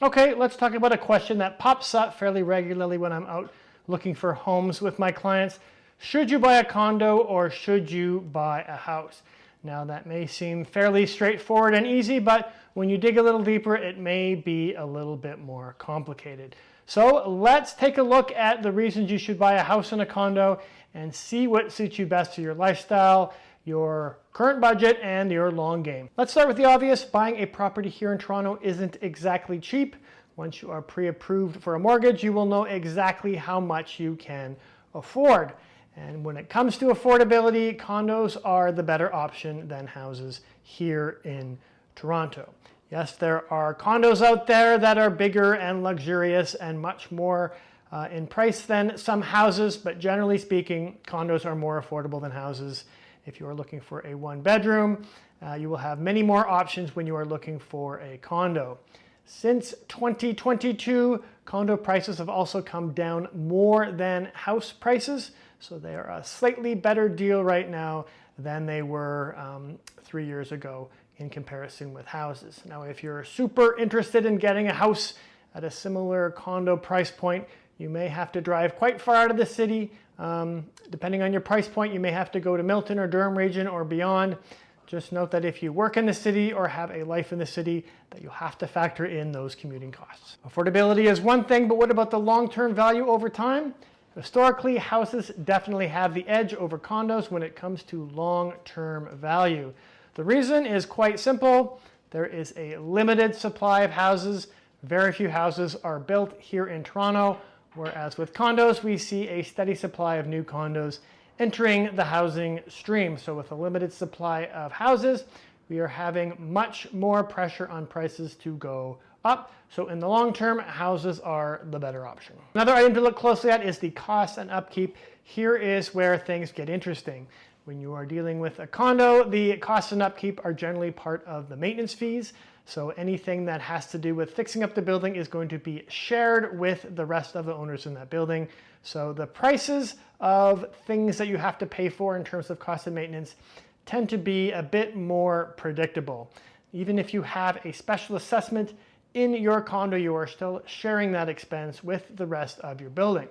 Okay, let's talk about a question that pops up fairly regularly when I'm out looking for homes with my clients. Should you buy a condo or should you buy a house? Now that may seem fairly straightforward and easy, but when you dig a little deeper, it may be a little bit more complicated. So let's take a look at the reasons you should buy a house and a condo and see what suits you best for your lifestyle, your current budget, and your long game. Let's start with the obvious. Buying a property here in Toronto isn't exactly cheap. Once you are pre-approved for a mortgage, you will know exactly how much you can afford. And when it comes to affordability, condos are the better option than houses here in Toronto. Yes, there are condos out there that are bigger and luxurious and much more in price than some houses, but generally speaking, condos are more affordable than houses. If you are looking for a one-bedroom, you will have many more options when you are looking for a condo. Since 2022, condo prices have also come down more than house prices, so they are a slightly better deal right now than they were 3 years ago in comparison with houses. Now, if you're super interested in getting a house at a similar condo price point, you may have to drive quite far out of the city. Depending on your price point, you may have to go to Milton or Durham region or beyond. Just note that if you work in the city or have a life in the city, that you'll have to factor in those commuting costs. Affordability is one thing, but what about the long-term value over time? Historically, houses definitely have the edge over condos when it comes to long-term value. The reason is quite simple. There is a limited supply of houses. Very few houses are built here in Toronto, whereas with condos, we see a steady supply of new condos entering the housing stream. So with a limited supply of houses, we are having much more pressure on prices to go up. So in the long term, houses are the better option. Another item to look closely at is the cost and upkeep. Here is where things get interesting. When you are dealing with a condo, the costs and upkeep are generally part of the maintenance fees. So anything that has to do with fixing up the building is going to be shared with the rest of the owners in that building. So the prices of things that you have to pay for in terms of cost and maintenance tend to be a bit more predictable. Even if you have a special assessment in your condo, you are still sharing that expense with the rest of your building.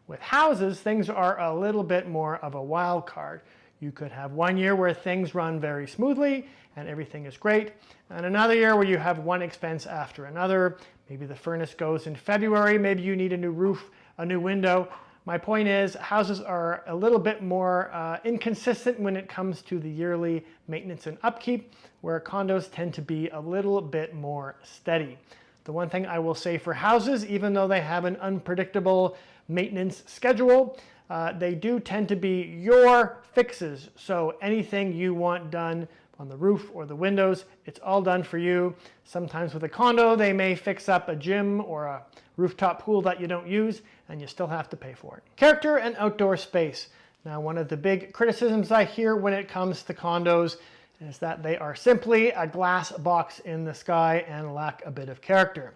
With houses, things are a little bit more of a wild card. You could have 1 year where things run very smoothly and everything is great, and another year where you have one expense after another. Maybe the furnace goes in February, maybe you need a new roof, a new window. My point is, houses are a little bit more inconsistent when it comes to the yearly maintenance and upkeep, where condos tend to be a little bit more steady. The one thing I will say for houses, even though they have an unpredictable maintenance schedule, they do tend to be your fixes. So anything you want done on the roof or the windows, it's all done for you. Sometimes with a condo, they may fix up a gym or a rooftop pool that you don't use, and you still have to pay for it. Character and outdoor space. Now, one of the big criticisms I hear when it comes to condos is that they are simply a glass box in the sky and lack a bit of character.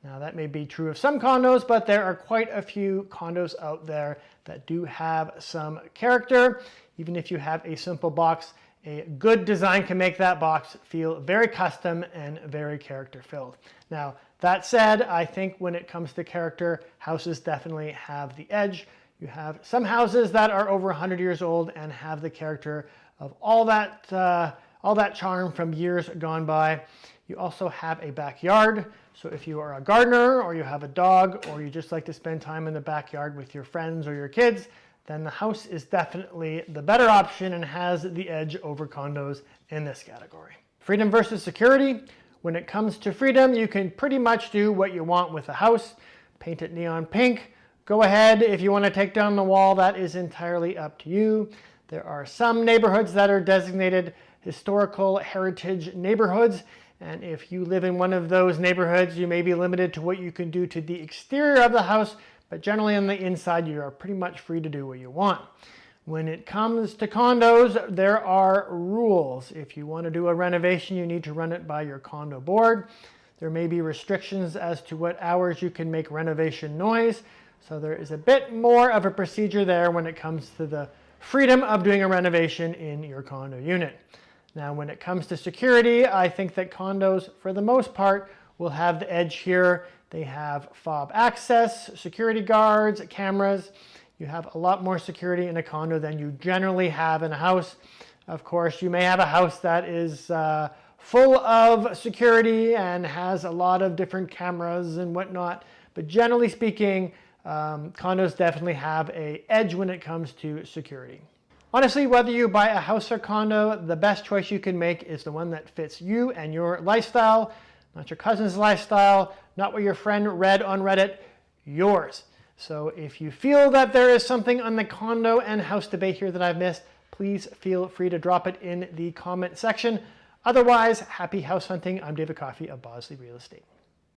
Now, that may be true of some condos, but there are quite a few condos out there that do have some character. Even if you have a simple box, a good design can make that box feel very custom and very character-filled. Now, that said, I think when it comes to character, houses definitely have the edge. You have some houses that are over 100 years old and have the character of all that charm from years gone by. You also have a backyard. So if you are a gardener or you have a dog or you just like to spend time in the backyard with your friends or your kids, then the house is definitely the better option and has the edge over condos in this category. Freedom versus security. When it comes to freedom, you can pretty much do what you want with a house. Paint it neon pink. Go ahead. If you want to take down the wall, that is entirely up to you. There are some neighborhoods that are designated historical heritage neighborhoods. And if you live in one of those neighborhoods, you may be limited to what you can do to the exterior of the house, but generally on the inside, you are pretty much free to do what you want. When it comes to condos, there are rules. If you want to do a renovation, you need to run it by your condo board. There may be restrictions as to what hours you can make renovation noise. So there is a bit more of a procedure there when it comes to the freedom of doing a renovation in your condo unit. Now, when it comes to security, I think that condos, for the most part, will have the edge here. They have fob access, security guards, cameras. You have a lot more security in a condo than you generally have in a house. Of course, you may have a house that is full of security and has a lot of different cameras and whatnot. But generally speaking, condos definitely have an edge when it comes to security. Honestly, whether you buy a house or condo, the best choice you can make is the one that fits you and your lifestyle, not your cousin's lifestyle, not what your friend read on Reddit, yours. So if you feel that there is something on the condo and house debate here that I've missed, please feel free to drop it in the comment section. Otherwise, happy house hunting. I'm David Coffey of Bosley Real Estate.